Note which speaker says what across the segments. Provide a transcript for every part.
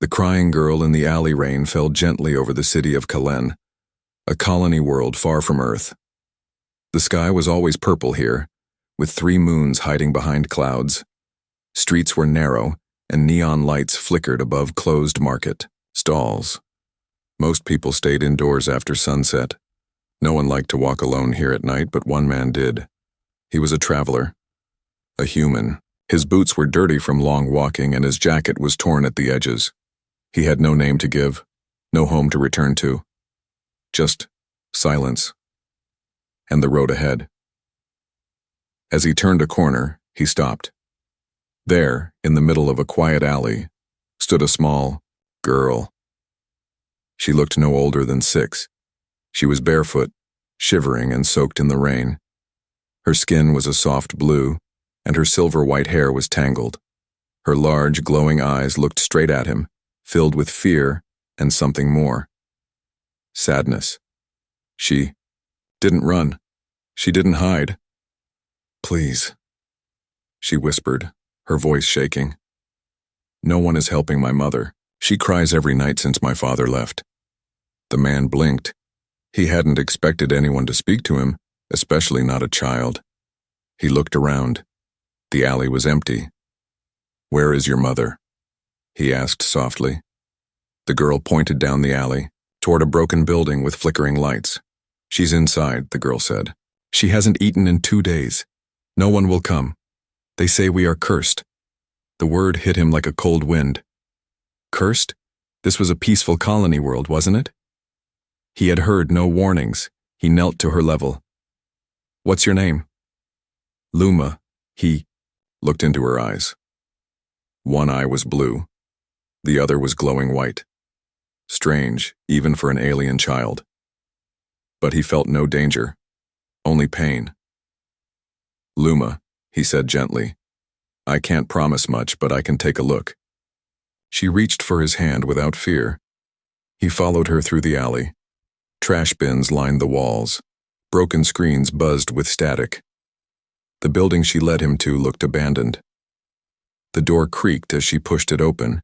Speaker 1: The crying girl in the alley rain fell gently over the city of Kalen, a colony world far from Earth. The sky was always purple here, with 3 moons hiding behind clouds. Streets were narrow, and neon lights flickered above closed market stalls. Most people stayed indoors after sunset. No one liked to walk alone here at night, but one man did. He was a traveler, a human. His boots were dirty from long walking, and his jacket was torn at the edges. He had no name to give, no home to return to. Just silence, and the road ahead. As he turned a corner, he stopped. There, in the middle of a quiet alley, stood a small girl. She looked no older than 6. She was barefoot, shivering and soaked in the rain. Her skin was a soft blue, and her silver-white hair was tangled. Her large, glowing eyes looked straight at him, filled with fear and something more. Sadness. She didn't run. She didn't hide. "Please," she whispered, her voice shaking. "No one is helping my mother. She cries every night since my father left." The man blinked. He hadn't expected anyone to speak to him, especially not a child. He looked around. The alley was empty. "Where is your mother?" he asked softly. The girl pointed down the alley, toward a broken building with flickering lights. "She's inside," the girl said. "She hasn't eaten in 2 days. No one will come. They say we are cursed." The word hit him like a cold wind. Cursed? This was a peaceful colony world, wasn't it? He had heard no warnings. He knelt to her level. "What's your name?" "Luma." He looked into her eyes. One eye was blue. The other was glowing white. Strange, even for an alien child. But he felt no danger, only pain. "Luma," he said gently. "I can't promise much, but I can take a look." She reached for his hand without fear. He followed her through the alley. Trash bins lined the walls. Broken screens buzzed with static. The building she led him to looked abandoned. The door creaked as she pushed it open.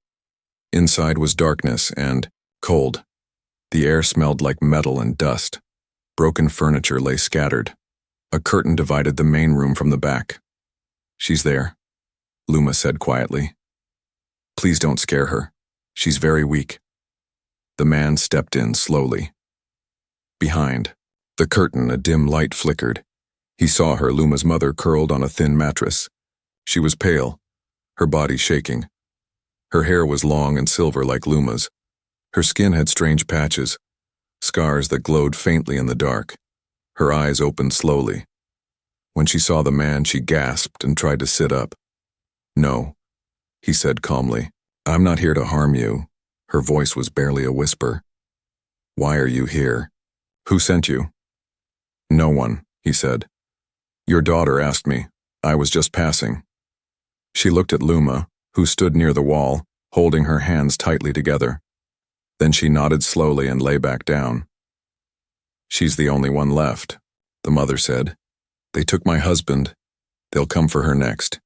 Speaker 1: Inside was darkness and cold. The air smelled like metal and dust. Broken furniture lay scattered. A curtain divided the main room from the back. "She's there," Luma said quietly. "Please don't scare her. She's very weak." The man stepped in slowly. Behind the curtain, a dim light flickered. He saw her, Luma's mother, curled on a thin mattress. She was pale, her body shaking. Her hair was long and silver like Luma's. Her skin had strange patches, scars that glowed faintly in the dark. Her eyes opened slowly. When she saw the man, she gasped and tried to sit up. "No," he said calmly. "I'm not here to harm you." Her voice was barely a whisper. "Why are you here? Who sent you?" "No one," he said. "Your daughter asked me. I was just passing." She looked at Luma, who stood near the wall, holding her hands tightly together. Then she nodded slowly and lay back down. "She's the only one left," the mother said. "They took my husband. They'll come for her next."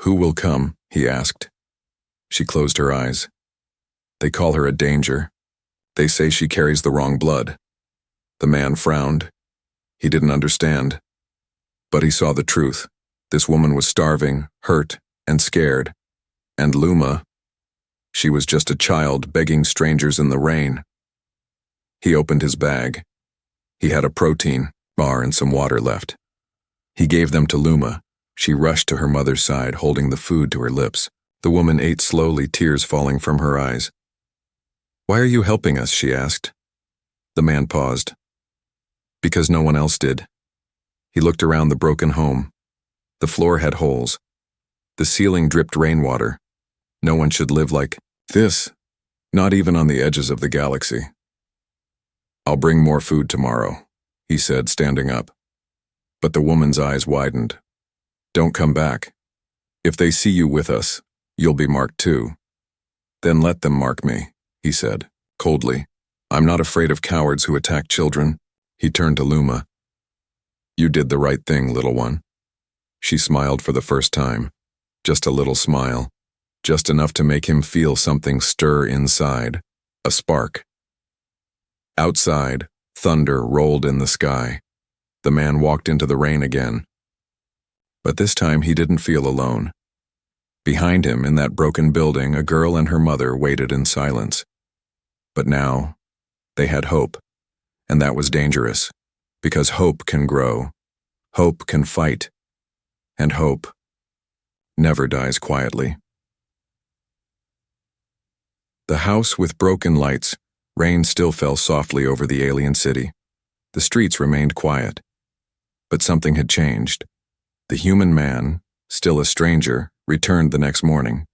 Speaker 1: "Who will come?" he asked. She closed her eyes. "They call her a danger. They say she carries the wrong blood." The man frowned. He didn't understand. But he saw the truth. This woman was starving, hurt, and scared. And Luma, she was just a child begging strangers in the rain. He opened his bag. He had a protein bar and some water left. He gave them to Luma. She rushed to her mother's side, holding the food to her lips. The woman ate slowly, tears falling from her eyes. "Why are you helping us?" she asked. The man paused. "Because no one else did." He looked around the broken home. The floor had holes. The ceiling dripped rainwater. No one should live like this, not even on the edges of the galaxy. "I'll bring more food tomorrow," he said, standing up. But the woman's eyes widened. "Don't come back. If they see you with us, you'll be marked too." "Then let them mark me," he said, coldly. "I'm not afraid of cowards who attack children." He turned to Luma. "You did the right thing, little one." She smiled for the first time. Just a little smile. just enough to make him feel something stir inside, a spark. Outside, thunder rolled in the sky. The man walked into the rain again. But this time he didn't feel alone. Behind him, in that broken building, a girl and her mother waited in silence. But now, they had hope, and that was dangerous, because hope can grow, hope can fight, and hope never dies quietly. The house with broken lights, rain still fell softly over the alien city. The streets remained quiet. But something had changed. The human man, still a stranger, returned the next morning.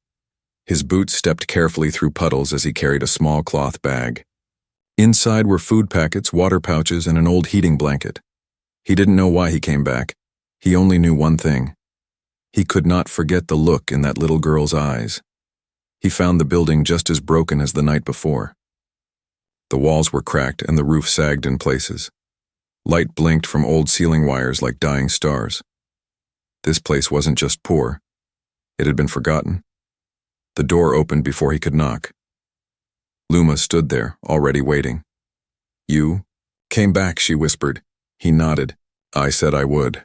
Speaker 1: His boots stepped carefully through puddles as he carried a small cloth bag. Inside were food packets, water pouches, and an old heating blanket. He didn't know why he came back. He only knew one thing. He could not forget the look in that little girl's eyes. He found the building just as broken as the night before. The walls were cracked and the roof sagged in places. Light blinked from old ceiling wires like dying stars. This place wasn't just poor. It had been forgotten. The door opened before he could knock. Luma stood there, already waiting. "You came back," she whispered. He nodded. "I said I would."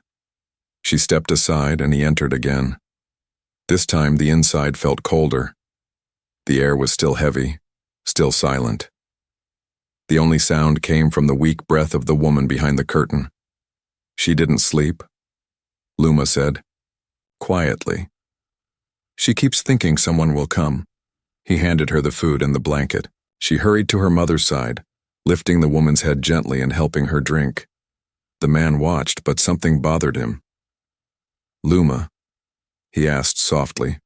Speaker 1: She stepped aside and he entered again. This time the inside felt colder. The air was still heavy, still silent. The only sound came from the weak breath of the woman behind the curtain. "She didn't sleep," Luma said, quietly. "She keeps thinking someone will come." He handed her the food and the blanket. She hurried to her mother's side, lifting the woman's head gently and helping her drink. The man watched, but something bothered him. "Luma," he asked softly,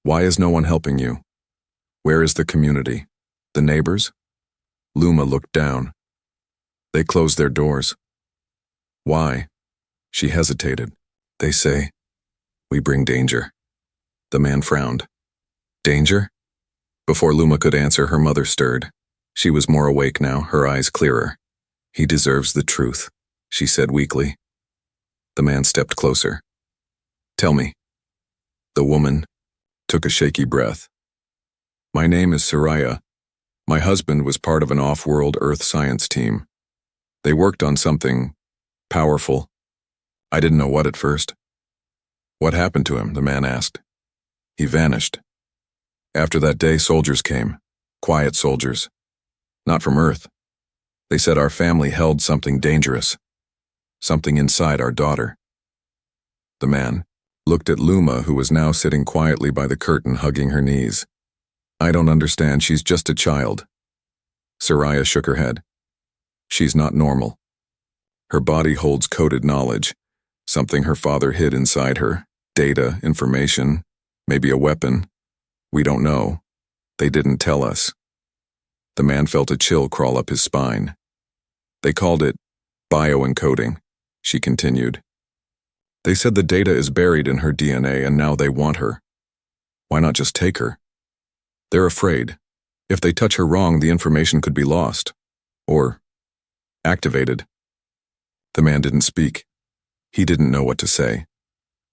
Speaker 1: "why is no one helping you? Where is the community? The neighbors?" Luma looked down. "They closed their doors." "Why?" She hesitated. "They say, we bring danger." The man frowned. "Danger?" Before Luma could answer, her mother stirred. She was more awake now, her eyes clearer. "He deserves the truth," she said weakly. The man stepped closer. "Tell me." The woman took a shaky breath. "My name is Soraya. My husband was part of an off-world Earth science team. They worked on something powerful. I didn't know what at first." "What happened to him?" the man asked. "He vanished. After that day, soldiers came. Quiet soldiers. Not from Earth. They said our family held something dangerous. Something inside our daughter." The man looked at Luma, who was now sitting quietly by the curtain, hugging her knees. "I don't understand. She's just a child." Soraya shook her head. "She's not normal. Her body holds coded knowledge, something her father hid inside her. Data, information, maybe a weapon. We don't know. They didn't tell us." The man felt a chill crawl up his spine. "They called it bioencoding," she continued. "They said the data is buried in her DNA and now they want her. Why not just take her? They're afraid. If they touch her wrong, the information could be lost. Or activated." The man didn't speak. He didn't know what to say.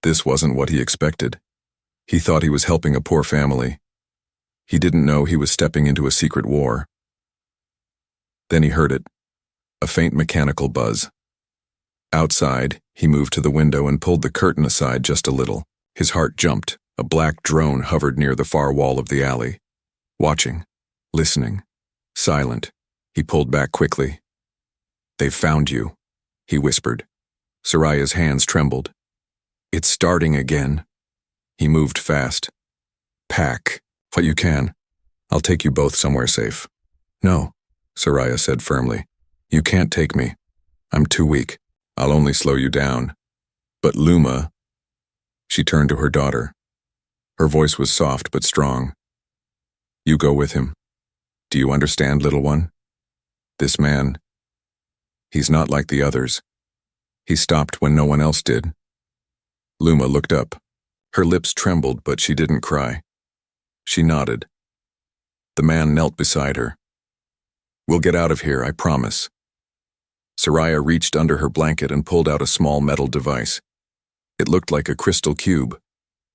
Speaker 1: This wasn't what he expected. He thought he was helping a poor family. He didn't know he was stepping into a secret war. Then he heard it. A faint mechanical buzz. Outside, he moved to the window and pulled the curtain aside just a little. His heart jumped. A black drone hovered near the far wall of the alley. Watching, listening, silent, he pulled back quickly. "They've found you," he whispered. Soraya's hands trembled. "It's starting again." He moved fast. "Pack what you can. I'll take you both somewhere safe." "No," Soraya said firmly. "You can't take me. I'm too weak. I'll only slow you down." "But Luma..." She turned to her daughter. Her voice was soft but strong. "You go with him. Do you understand, little one? This man, he's not like the others. He stopped when no one else did." Luma looked up. Her lips trembled, but she didn't cry. She nodded. The man knelt beside her. "We'll get out of here, I promise." Soraya reached under her blanket and pulled out a small metal device. It looked like a crystal cube,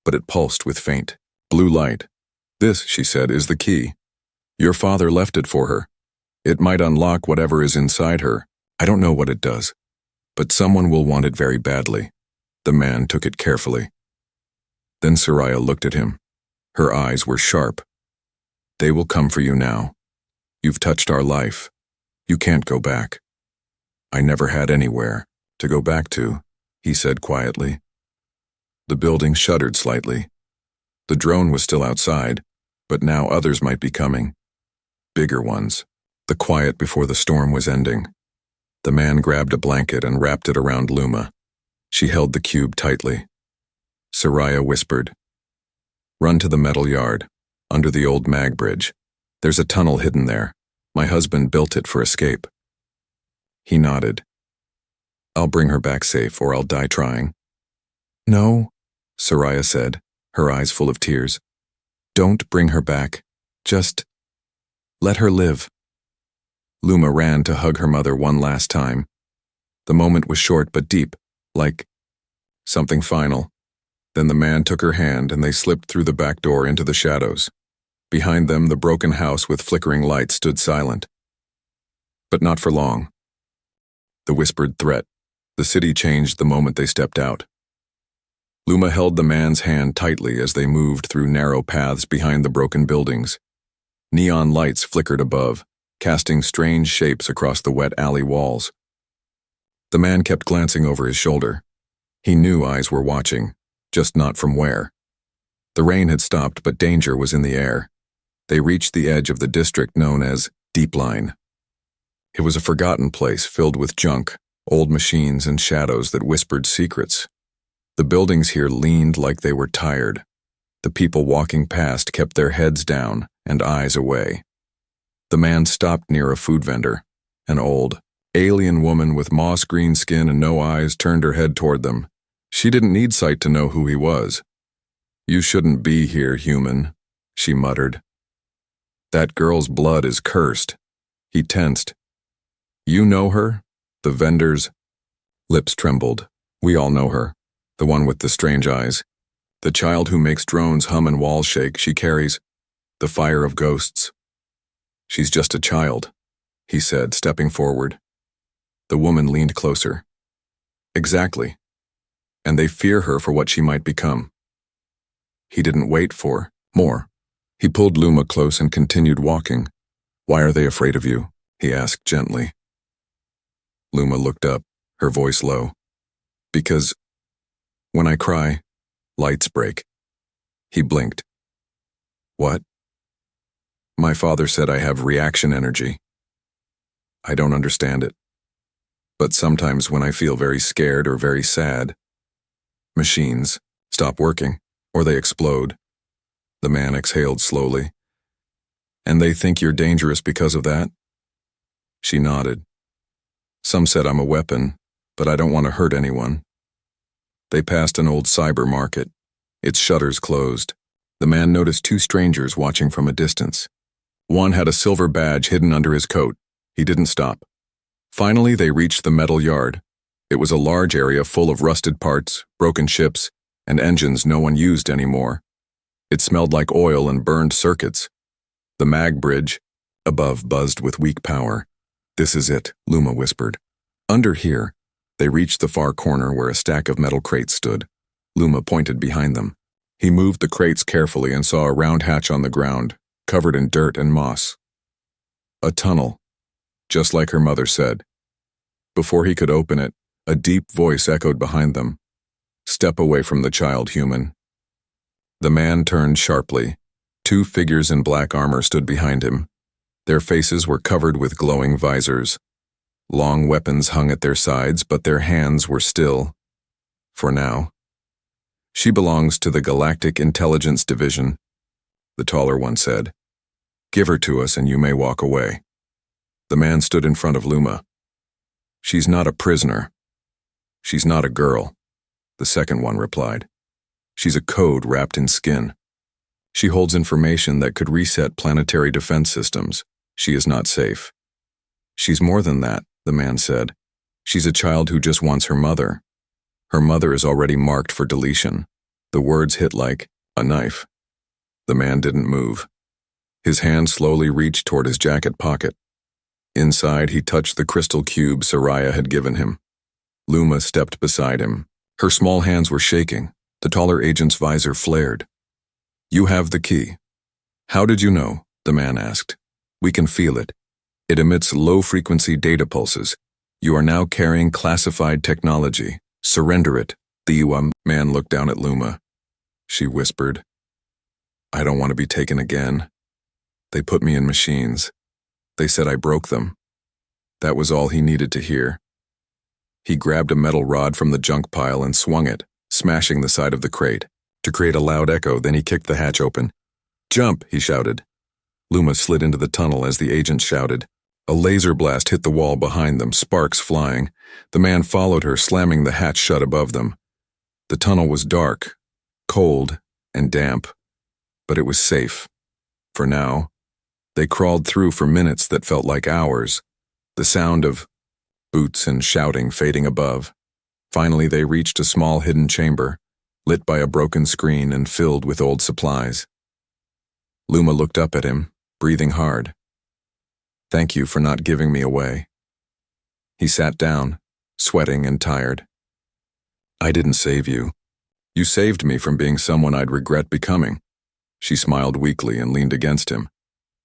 Speaker 1: but it pulsed with faint blue light. "This," she said, "is the key. Your father left it for her. It might unlock whatever is inside her. I don't know what it does, but someone will want it very badly." The man took it carefully. Then Soraya looked at him. Her eyes were sharp. "They will come for you now. You've touched our life. You can't go back." "I never had anywhere to go back to," he said quietly. The building shuddered slightly. The drone was still outside, but now others might be coming. Bigger ones. The quiet before the storm was ending. The man grabbed a blanket and wrapped it around Luma. She held the cube tightly. Soraya whispered, "Run to the metal yard, under the old mag bridge. There's a tunnel hidden there. My husband built it for escape." He nodded. "I'll bring her back safe, or I'll die trying." "No," Soraya said, her eyes full of tears. "Don't bring her back. Just let her live." Luma ran to hug her mother one last time. The moment was short but deep, like something final. Then the man took her hand and they slipped through the back door into the shadows. Behind them, the broken house with flickering lights stood silent. But not for long. The whispered threat. The city changed the moment they stepped out. Luma held the man's hand tightly as they moved through narrow paths behind the broken buildings. Neon lights flickered above, casting strange shapes across the wet alley walls. The man kept glancing over his shoulder. He knew eyes were watching, just not from where. The rain had stopped, but danger was in the air. They reached the edge of the district known as Deep Line. It was a forgotten place filled with junk, old machines, and shadows that whispered secrets. The buildings here leaned like they were tired. The people walking past kept their heads down and eyes away. The man stopped near a food vendor. An old, alien woman with moss-green skin and no eyes turned her head toward them. She didn't need sight to know who he was. "You shouldn't be here, human," she muttered. "That girl's blood is cursed." He tensed. "You know her?" The vendor's lips trembled. "We all know her. The one with the strange eyes. The child who makes drones hum and walls shake. She carries the fire of ghosts." "She's just a child," he said, stepping forward. The woman leaned closer. "Exactly. And they fear her for what she might become." He didn't wait for more. He pulled Luma close and continued walking. "Why are they afraid of you?" he asked gently. Luma looked up, her voice low. "Because when I cry, lights break." He blinked. "What?" "My father said I have reaction energy. I don't understand it. But sometimes when I feel very scared or very sad, machines stop working, or they explode." The man exhaled slowly. "And they think you're dangerous because of that?" She nodded. "Some said I'm a weapon, but I don't want to hurt anyone." They passed an old cyber market. Its shutters closed. The man noticed two strangers watching from a distance. One had a silver badge hidden under his coat. He didn't stop. Finally, they reached the metal yard. It was a large area full of rusted parts, broken ships, and engines no one used anymore. It smelled like oil and burned circuits. The mag bridge above buzzed with weak power. "This is it," Luma whispered. Under here, they reached the far corner where a stack of metal crates stood. Luma pointed behind them. He moved the crates carefully and saw a round hatch on the ground, covered in dirt and moss. A tunnel, just like her mother said. Before he could open it, a deep voice echoed behind them. "Step away from the child, human." The man turned sharply. Two figures in black armor stood behind him. Their faces were covered with glowing visors. Long weapons hung at their sides, but their hands were still. For now. "She belongs to the Galactic Intelligence Division," the taller one said. "Give her to us and you may walk away." The man stood in front of Luma. "She's not a prisoner. She's not a girl," the second one replied. "She's a code wrapped in skin. She holds information that could reset planetary defense systems. She is not safe." "She's more than that," the man said. "She's a child who just wants her mother. Her mother is already marked for deletion." The words hit like a knife. The man didn't move. His hand slowly reached toward his jacket pocket. Inside, he touched the crystal cube Soraya had given him. Luma stepped beside him. Her small hands were shaking. The taller agent's visor flared. "You have the key." "How did you know?" the man asked. "We can feel it. It emits low-frequency data pulses. You are now carrying classified technology. Surrender it." The man looked down at Luma. She whispered, "I don't want to be taken again. They put me in machines. They said I broke them." That was all he needed to hear. He grabbed a metal rod from the junk pile and swung it, smashing the side of the crate. To create a loud echo, then he kicked the hatch open. "Jump!" he shouted. Luma slid into the tunnel as the agent shouted. A laser blast hit the wall behind them, sparks flying. The man followed her, slamming the hatch shut above them. The tunnel was dark, cold, and damp, but it was safe. For now. They crawled through for minutes that felt like hours, the sound of boots and shouting fading above. Finally, they reached a small hidden chamber, lit by a broken screen and filled with old supplies. Luma looked up at him, breathing hard. "Thank you for not giving me away." He sat down, sweating and tired. "I didn't save you. You saved me from being someone I'd regret becoming." She smiled weakly and leaned against him.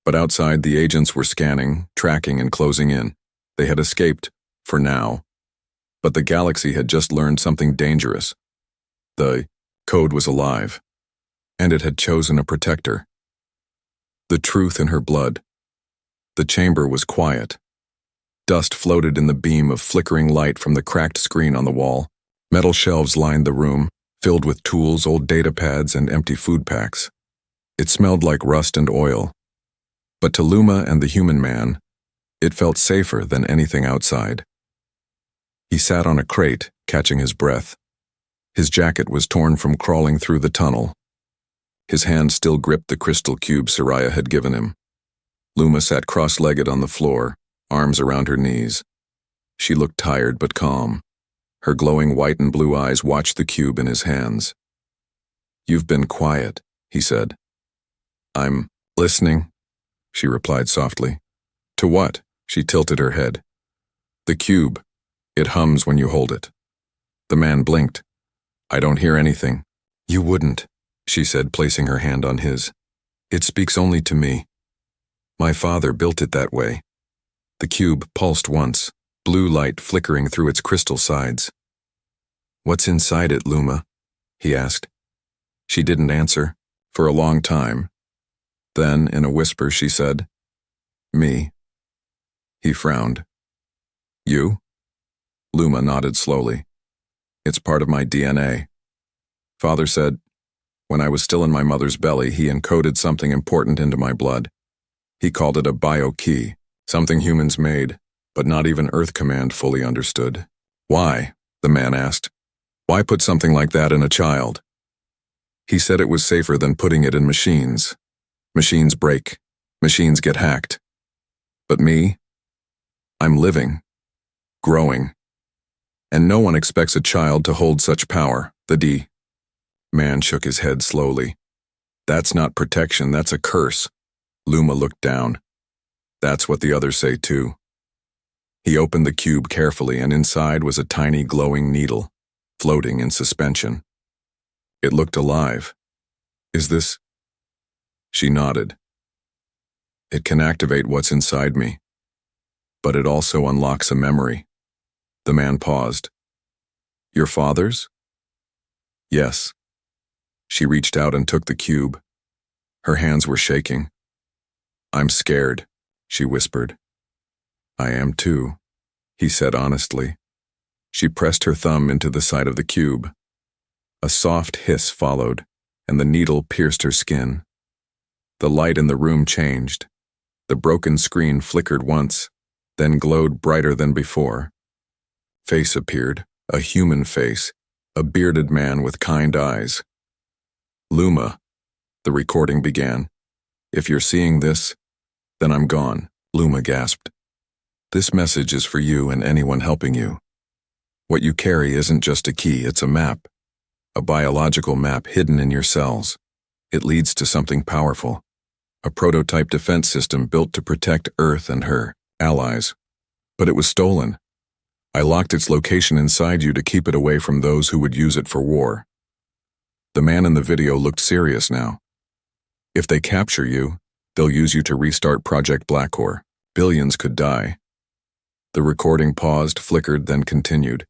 Speaker 1: But outside, the agents were scanning, tracking, and closing in. They had escaped, for now. But the galaxy had just learned something dangerous. The code was alive, and it had chosen a protector. The truth in her blood. The chamber was quiet. Dust floated in the beam of flickering light from the cracked screen on the wall. Metal shelves lined the room, filled with tools, old data pads, and empty food packs. It smelled like rust and oil. But to Luma and the human man, it felt safer than anything outside. He sat on a crate, catching his breath. His jacket was torn from crawling through the tunnel. His hand still gripped the crystal cube Soraya had given him. Luma sat cross-legged on the floor, arms around her knees. She looked tired but calm. Her glowing white and blue eyes watched the cube in his hands. "You've been quiet," he said. "I'm listening," she replied softly. "To what?" She tilted her head. "The cube. It hums when you hold it." The man blinked. "I don't hear anything." "You wouldn't," she said, placing her hand on his. "It speaks only to me. My father built it that way." The cube pulsed once, blue light flickering through its crystal sides. "What's inside it, Luma?" he asked. She didn't answer, for a long time. Then, in a whisper, she said, "Me." He frowned. "You?" Luma nodded slowly. "It's part of my DNA. Father said, when I was still in my mother's belly, he encoded something important into my blood. He called it a bio-key, something humans made, but not even Earth Command fully understood." "Why?" the man asked. "Why put something like that in a child?" He said it was safer than putting it in machines. Machines break. Machines get hacked. But me? I'm living. Growing. And no one expects a child to hold such power. The man shook his head slowly. "That's not protection, that's a curse." Luma looked down. "That's what the others say too." He opened the cube carefully, and inside was a tiny glowing needle, floating in suspension. It looked alive. "Is this?" She nodded. "It can activate what's inside me, but it also unlocks a memory." The man paused. "Your father's?" "Yes." She reached out and took the cube. Her hands were shaking. "I'm scared," she whispered. "I am too," he said honestly. She pressed her thumb into the side of the cube. A soft hiss followed, and the needle pierced her skin. The light in the room changed. The broken screen flickered once, then glowed brighter than before. Face appeared, a human face, a bearded man with kind eyes. "Luma," the recording began. "If you're seeing this, then I'm gone," Luma gasped. "This message is for you and anyone helping you. What you carry isn't just a key, it's a map. A biological map hidden in your cells. It leads to something powerful. A prototype defense system built to protect Earth and her allies. But it was stolen. I locked its location inside you to keep it away from those who would use it for war. The man in the video looked serious now. If they capture you, they'll use you to restart Project Blackhore. Billions could die. The recording paused, flickered, then continued.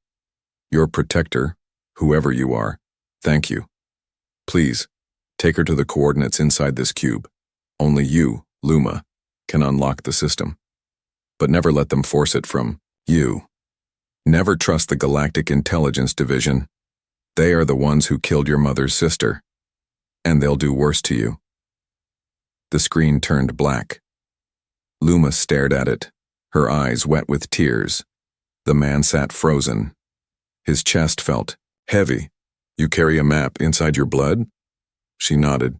Speaker 1: Your protector, whoever you are, thank you. Please, take her to the coordinates inside this cube. Only you, Luma, can unlock the system. But never let them force it from you. Never trust the Galactic Intelligence Division. They are the ones who killed your mother's sister. And they'll do worse to you. The screen turned black. Luma stared at it, her eyes wet with tears. The man sat frozen. His chest felt heavy. You carry a map inside your blood? She nodded.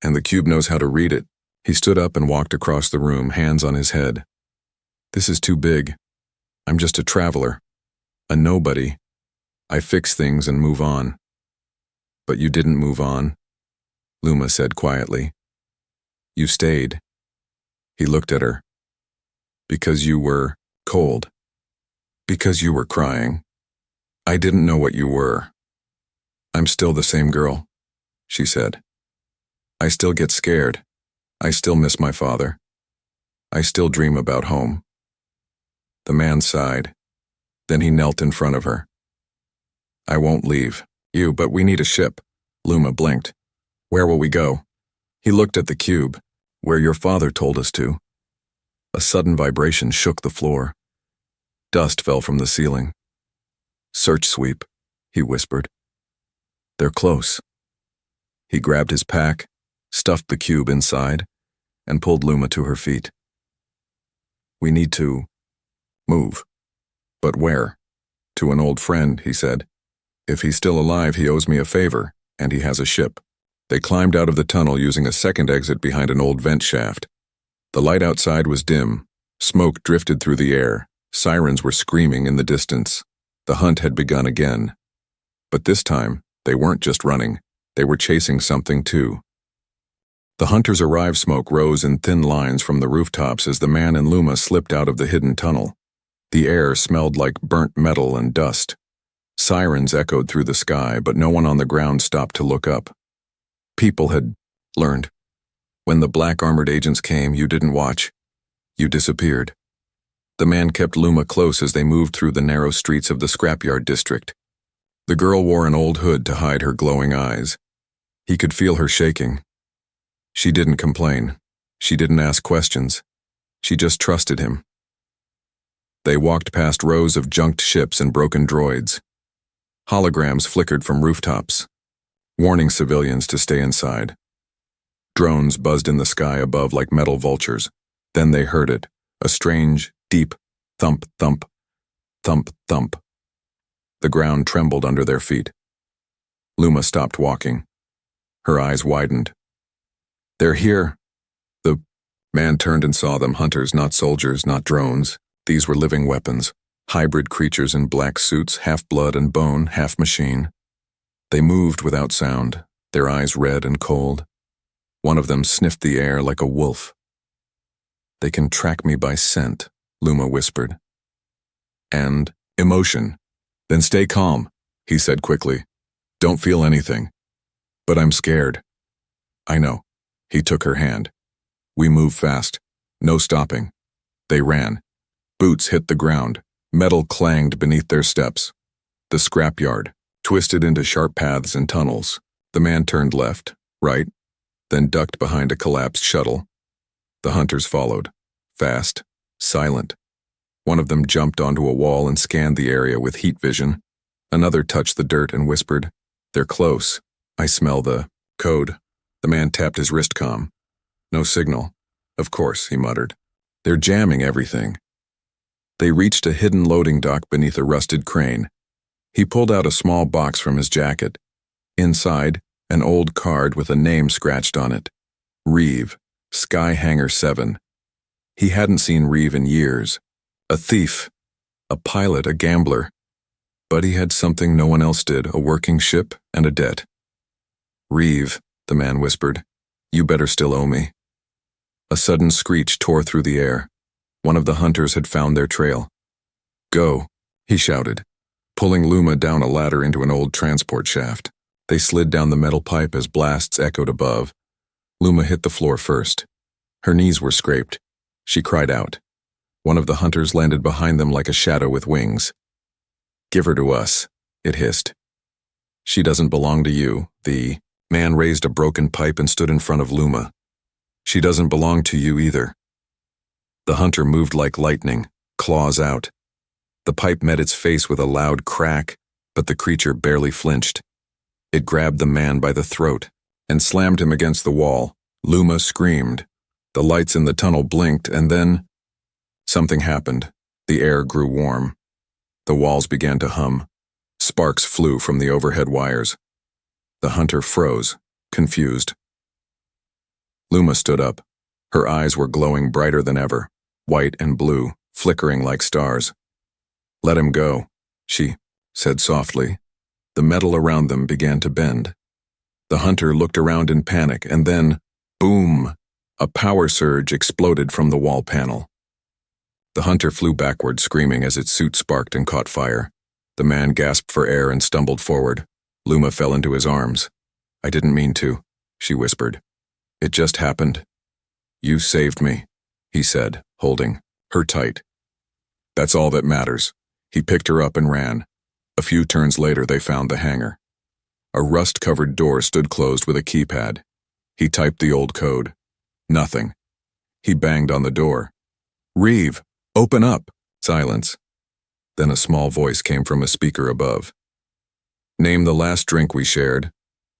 Speaker 1: And the cube knows how to read it. He stood up and walked across the room, hands on his head. This is too big. I'm just a traveler. A nobody. I fix things and move on. But you didn't move on, Luma said quietly. You stayed. He looked at her. Because you were cold. Because you were crying. I didn't know what you were. I'm still the same girl, she said. I still get scared. I still miss my father. I still dream about home. The man sighed. Then he knelt in front of her. I won't leave you, but we need a ship. Luma blinked. Where will we go? He looked at the cube. Where your father told us to. A sudden vibration shook the floor. Dust fell from the ceiling. Search sweep, he whispered. They're close. He grabbed his pack, stuffed the cube inside, and pulled Luma to her feet. We need to move. But where? To an old friend, he said. If he's still alive, he owes me a favor, and he has a ship. They climbed out of the tunnel using a second exit behind an old vent shaft. The light outside was dim. Smoke drifted through the air. Sirens were screaming in the distance. The hunt had begun again. But this time, they weren't just running. They were chasing something too. The hunters' arrived smoke rose in thin lines from the rooftops as the man and Luma slipped out of the hidden tunnel. The air smelled like burnt metal and dust. Sirens echoed through the sky, but no one on the ground stopped to look up. People had learned. When the black armored agents came, you didn't watch. You disappeared. The man kept Luma close as they moved through the narrow streets of the scrapyard district. The girl wore an old hood to hide her glowing eyes. He could feel her shaking. She didn't complain. She didn't ask questions. She just trusted him. They walked past rows of junked ships and broken droids. Holograms flickered from rooftops, warning civilians to stay inside. Drones buzzed in the sky above like metal vultures. Then they heard it, a strange, deep thump, thump, thump, thump. The ground trembled under their feet. Luma stopped walking. Her eyes widened. They're here. The man turned and saw them, hunters, not soldiers, not drones. These were living weapons, hybrid creatures in black suits, half blood and bone, half machine. They moved without sound, their eyes red and cold. One of them sniffed the air like a wolf. They can track me by scent, Luma whispered. And emotion. Then stay calm, he said quickly. Don't feel anything. But I'm scared. I know. He took her hand. We moved fast. No stopping. They ran. Boots hit the ground. Metal clanged beneath their steps. The scrapyard twisted into sharp paths and tunnels. The man turned left, right, then ducked behind a collapsed shuttle. The hunters followed, fast, silent. One of them jumped onto a wall and scanned the area with heat vision. Another touched the dirt and whispered, They're close. I smell the code. The man tapped his wrist comm. No signal. Of course, he muttered. They're jamming everything. They reached a hidden loading dock beneath a rusted crane. He pulled out a small box from his jacket. Inside, an old card with a name scratched on it. Reeve, Sky Hangar 7. He hadn't seen Reeve in years. A thief, a pilot, a gambler. But he had something no one else did, a working ship and a debt. Reeve, the man whispered. You better still owe me. A sudden screech tore through the air. One of the hunters had found their trail. Go, he shouted, pulling Luma down a ladder into an old transport shaft. They slid down the metal pipe as blasts echoed above. Luma hit the floor first. Her knees were scraped. She cried out. One of the hunters landed behind them like a shadow with wings. Give her to us, it hissed. She doesn't belong to you. The man raised a broken pipe and stood in front of Luma. She doesn't belong to you either. The hunter moved like lightning, claws out. The pipe met its face with a loud crack, but the creature barely flinched. It grabbed the man by the throat and slammed him against the wall. Luma screamed. The lights in the tunnel blinked, and then something happened. The air grew warm. The walls began to hum. Sparks flew from the overhead wires. The hunter froze, confused. Luma stood up. Her eyes were glowing brighter than ever, white and blue, flickering like stars. Let him go, she said softly. The metal around them began to bend. The hunter looked around in panic, and then, boom! A power surge exploded from the wall panel. The hunter flew backward, screaming as its suit sparked and caught fire. The man gasped for air and stumbled forward. Luma fell into his arms. I didn't mean to, she whispered. It just happened. You saved me, he said, holding her tight. That's all that matters. He picked her up and ran. A few turns later, they found the hangar. A rust-covered door stood closed with a keypad. He typed the old code. Nothing. He banged on the door. Reeve, open up! Silence. Then a small voice came from a speaker above. Name the last drink we shared.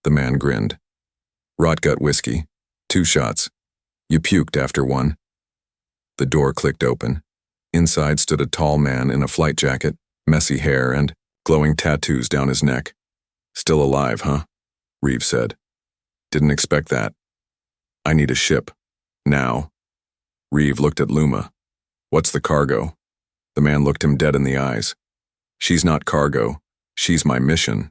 Speaker 1: The man grinned. Rotgut whiskey. 2 shots. You puked after one. The door clicked open. Inside stood a tall man in a flight jacket, messy hair, and glowing tattoos down his neck. Still alive, huh? Reeve said. Didn't expect that. I need a ship. Now. Reeve looked at Luma. What's the cargo? The man looked him dead in the eyes. She's not cargo. She's my mission.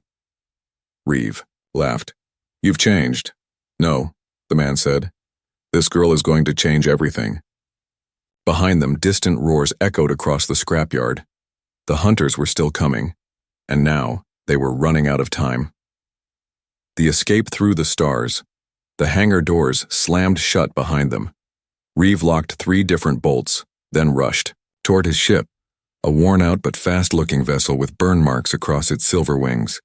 Speaker 1: Reeve laughed. You've changed. No, the man said. This girl is going to change everything. Behind them, distant roars echoed across the scrapyard. The hunters were still coming, and now they were running out of time. The escape through the stars. The hangar doors slammed shut behind them. Reeve locked 3 different bolts, then rushed toward his ship, a worn-out but fast-looking vessel with burn marks across its silver wings.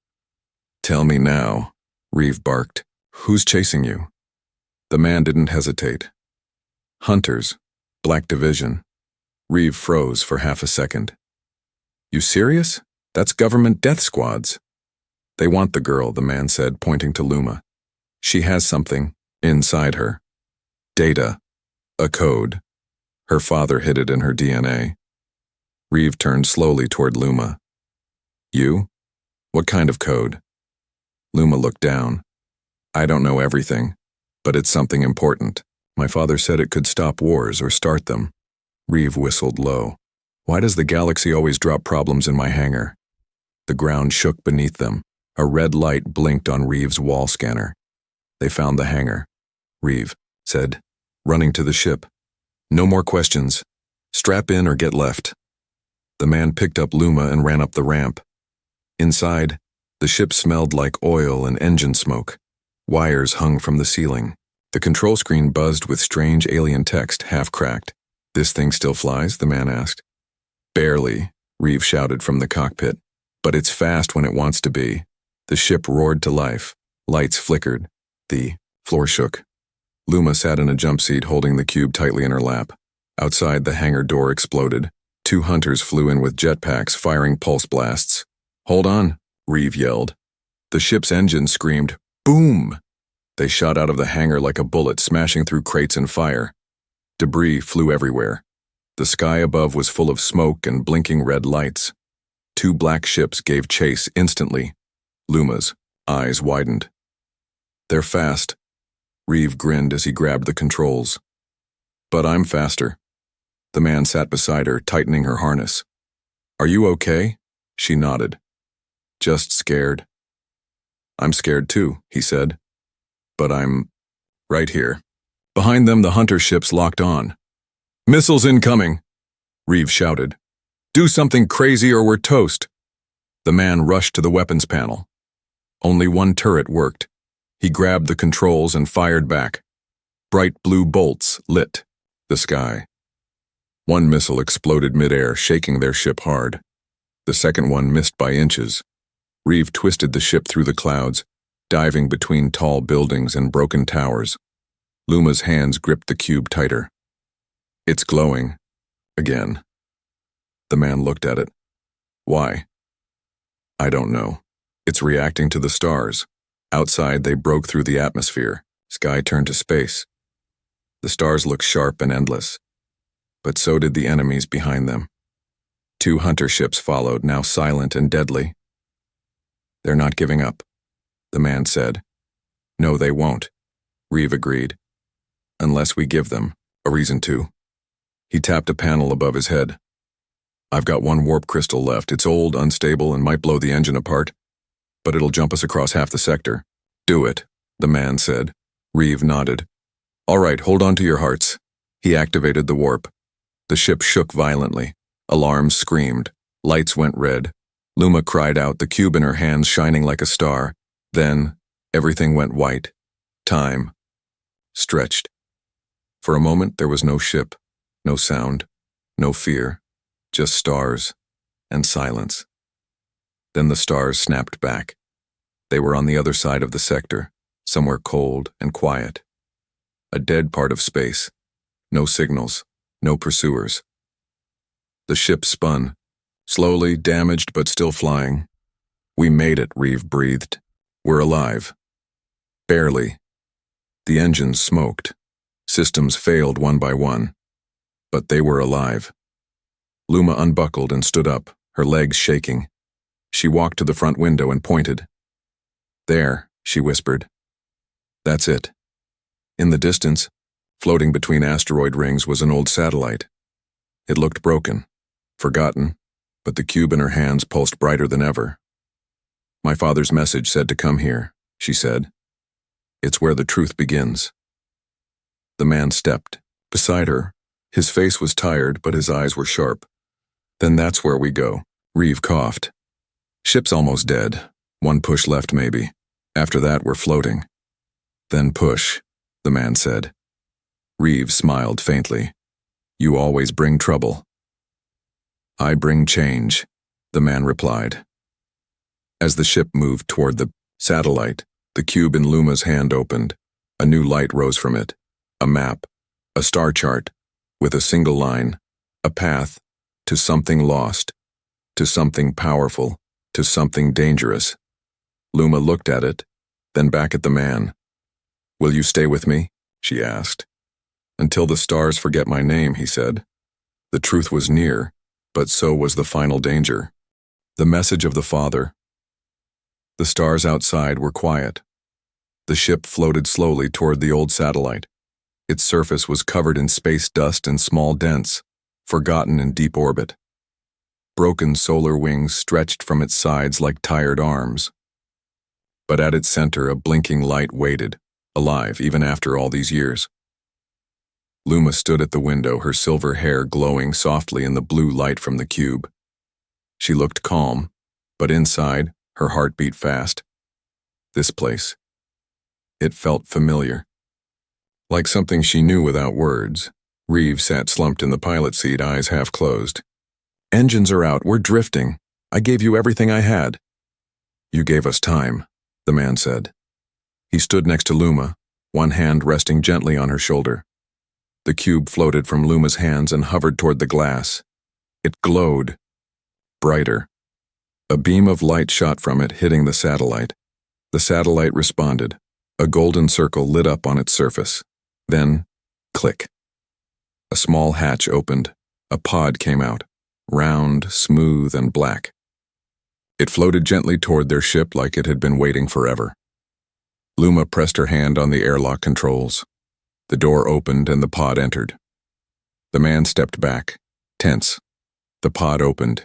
Speaker 1: Tell me now, Reeve barked. Who's chasing you? The man didn't hesitate. Hunters. Black Division. Reeve froze for half a second. You serious? That's government death squads. They want the girl, the man said, pointing to Luma. She has something inside her. Data. A code. Her father hid it in her DNA. Reeve turned slowly toward Luma. You? What kind of code? Luma looked down. I don't know everything, but it's something important. My father said it could stop wars or start them. Reeve whistled low. Why does the galaxy always drop problems in my hangar? The ground shook beneath them. A red light blinked on Reeve's wall scanner. They found the hangar. Reeve said, running to the ship. No more questions. Strap in or get left. The man picked up Luma and ran up the ramp. Inside, the ship smelled like oil and engine smoke. Wires hung from the ceiling. The control screen buzzed with strange alien text, half-cracked. This thing still flies? The man asked. Barely, Reeve shouted from the cockpit. But it's fast when it wants to be. The ship roared to life. Lights flickered. The floor shook. Luma sat in a jump seat holding the cube tightly in her lap. Outside, the hangar door exploded. 2 hunters flew in with jetpacks, firing pulse blasts. Hold on, Reeve yelled. The ship's engine screamed, boom! They shot out of the hangar like a bullet, smashing through crates and fire. Debris flew everywhere. The sky above was full of smoke and blinking red lights. 2 black ships gave chase instantly. Luma's eyes widened. They're fast. Reeve grinned as he grabbed the controls. But I'm faster. The man sat beside her, tightening her harness. Are you okay? She nodded. Just scared. I'm scared too, he said. But I'm right here. Behind them, the hunter ships locked on. Missiles incoming, Reeve shouted. Do something crazy or we're toast. The man rushed to the weapons panel. Only one turret worked. He grabbed the controls and fired back. Bright blue bolts lit the sky. One missile exploded midair, shaking their ship hard. The second one missed by inches. Reeve twisted the ship through the clouds, diving between tall buildings and broken towers. Luma's hands gripped the cube tighter. It's glowing. Again. The man looked at it. Why? I don't know. It's reacting to the stars. Outside, they broke through the atmosphere. Sky turned to space. The stars looked sharp and endless. But so did the enemies behind them. 2 hunter ships followed, now silent and deadly. They're not giving up, the man said. No, they won't, Reeve agreed. Unless we give them a reason to. He tapped a panel above his head. I've got 1 warp crystal left. It's old, unstable, and might blow the engine apart. But it'll jump us across half the sector. Do it, the man said. Reeve nodded. All right, hold on to your hearts. He activated the warp. The ship shook violently. Alarms screamed. Lights went red. Luma cried out, the cube in her hands shining like a star. Then, everything went white. Time stretched. For a moment, there was no ship, no sound, no fear, just stars and silence. Then the stars snapped back. They were on the other side of the sector, somewhere cold and quiet. A dead part of space. No signals, no pursuers. The ship spun, slowly, damaged but still flying. We made it, Reeve breathed. We're alive. Barely. The engines smoked. Systems failed one by one. But they were alive. Luma unbuckled and stood up, her legs shaking. She walked to the front window and pointed. There, she whispered. That's it. In the distance, floating between asteroid rings, was an old satellite. It looked broken, forgotten, but the cube in her hands pulsed brighter than ever. My father's message said to come here, she said. It's where the truth begins. The man stepped beside her. His face was tired, but his eyes were sharp. Then that's where we go, Reeve coughed. Ship's almost dead. 1 push left, maybe. After that, we're floating. Then push, the man said. Reeve smiled faintly. You always bring trouble. I bring change, the man replied. As the ship moved toward the satellite, the cube in Luma's hand opened. A new light rose from it. A map, a star chart, with a single line, a path to something lost, to something powerful, to something dangerous. Luma looked at it, then back at the man. Will you stay with me? She asked. Until the stars forget my name, he said. The truth was near, but so was the final danger. The message of the Father. The stars outside were quiet. The ship floated slowly toward the old satellite. Its surface was covered in space dust and small dents, forgotten in deep orbit. Broken solar wings stretched from its sides like tired arms. But at its center, a blinking light waited, alive even after all these years. Luma stood at the window, her silver hair glowing softly in the blue light from the cube. She looked calm, but inside, her heart beat fast. This place. It felt familiar. Like something she knew without words. Reeve sat slumped in the pilot seat, eyes half closed. Engines are out, we're drifting. I gave you everything I had. You gave us time, the man said. He stood next to Luma, one hand resting gently on her shoulder. The cube floated from Luma's hands and hovered toward the glass. It glowed. Brighter. A beam of light shot from it, hitting the satellite. The satellite responded. A golden circle lit up on its surface. Then, click. A small hatch opened. A pod came out, round, smooth, and black. It floated gently toward their ship like it had been waiting forever. Luma pressed her hand on the airlock controls. The door opened and the pod entered. The man stepped back, tense. The pod opened.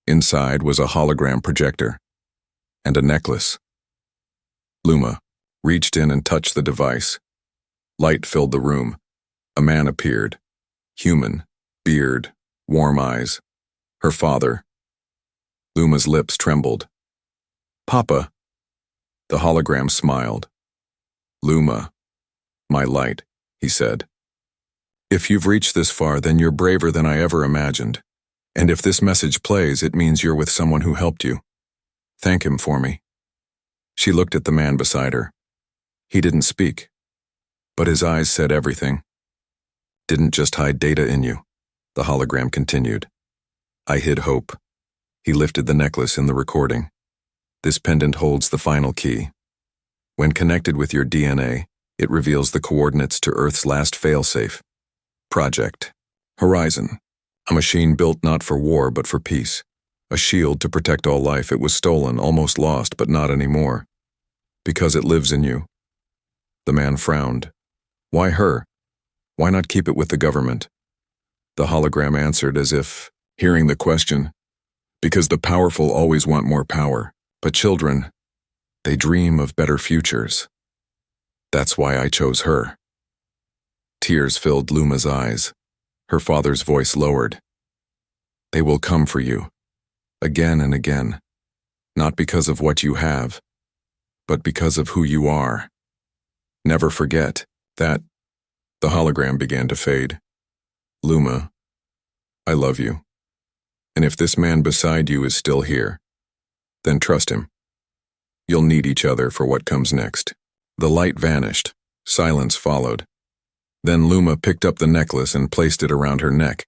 Speaker 1: Inside was a hologram projector. And a necklace. Luma, reached in and touched the device. Light filled the room. A man appeared. Human, beard, warm eyes. Her father. Luma's lips trembled. "Papa." The hologram smiled. "Luma, my light," he said. "If you've reached this far, then you're braver than I ever imagined. And if this message plays, it means you're with someone who helped you. Thank him for me." She looked at the man beside her. He didn't speak, but his eyes said everything. "Didn't just hide data in you," the hologram continued. "I hid hope." He lifted the necklace in the recording. "This pendant holds the final key. When connected with your DNA, it reveals the coordinates to Earth's last failsafe. Project Horizon, a machine built not for war but for peace. A shield to protect all life. It was stolen, almost lost, but not anymore. Because it lives in you." The man frowned. "Why her? Why not keep it with the government?" The hologram answered as if hearing the question. "Because the powerful always want more power, but children, they dream of better futures. That's why I chose her." Tears filled Luma's eyes. Her father's voice lowered. "They will come for you, again and again, not because of what you have, but because of who you are. Never forget that." The hologram began to fade. "Luma, I love you. And if this man beside you is still here, then trust him. You'll need each other for what comes next." The light vanished. Silence followed. Then Luma picked up the necklace and placed it around her neck.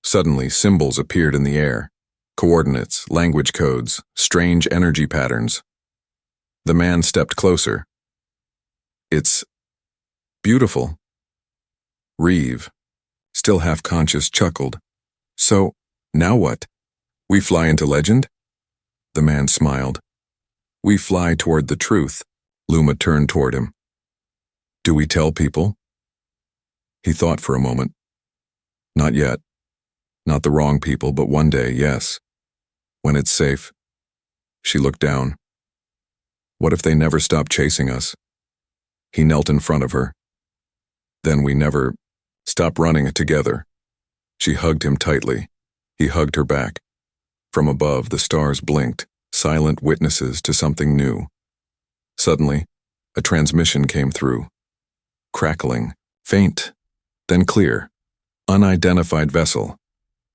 Speaker 1: Suddenly, symbols appeared in the air. Coordinates, language codes, strange energy patterns. The man stepped closer. "It's beautiful." Reeve, still half-conscious, chuckled. "So, now what? We fly into legend?" The man smiled. "We fly toward the truth." Luma turned toward him. "Do we tell people?" He thought for a moment. "Not yet. Not the wrong people, but one day, yes. When it's safe." She looked down. "What if they never stop chasing us?" He knelt in front of her. "Then we never stop running together." She hugged him tightly. He hugged her back. From above, the stars blinked, silent witnesses to something new. Suddenly, a transmission came through. Crackling, faint, then clear. "Unidentified vessel.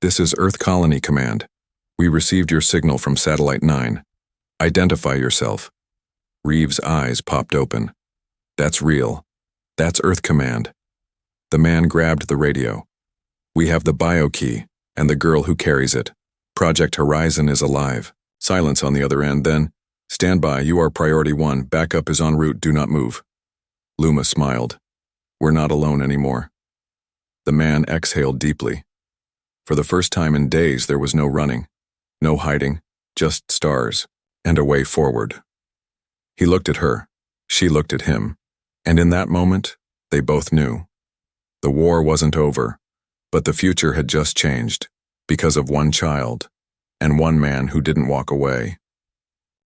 Speaker 1: This is Earth Colony Command. We received your signal from Satellite 9. Identify yourself." Reeve's eyes popped open. "That's real. That's Earth Command." The man grabbed the radio. "We have the bio key and the girl who carries it. Project Horizon is alive." Silence on the other end, then, "Stand by, you are priority 1. Backup is en route, do not move." Luma smiled. "We're not alone anymore." The man exhaled deeply. For the first time in days, there was no running, no hiding, just stars, and a way forward. He looked at her. She looked at him. And in that moment, they both knew. The war wasn't over, but the future had just changed, because of one child, and one man who didn't walk away.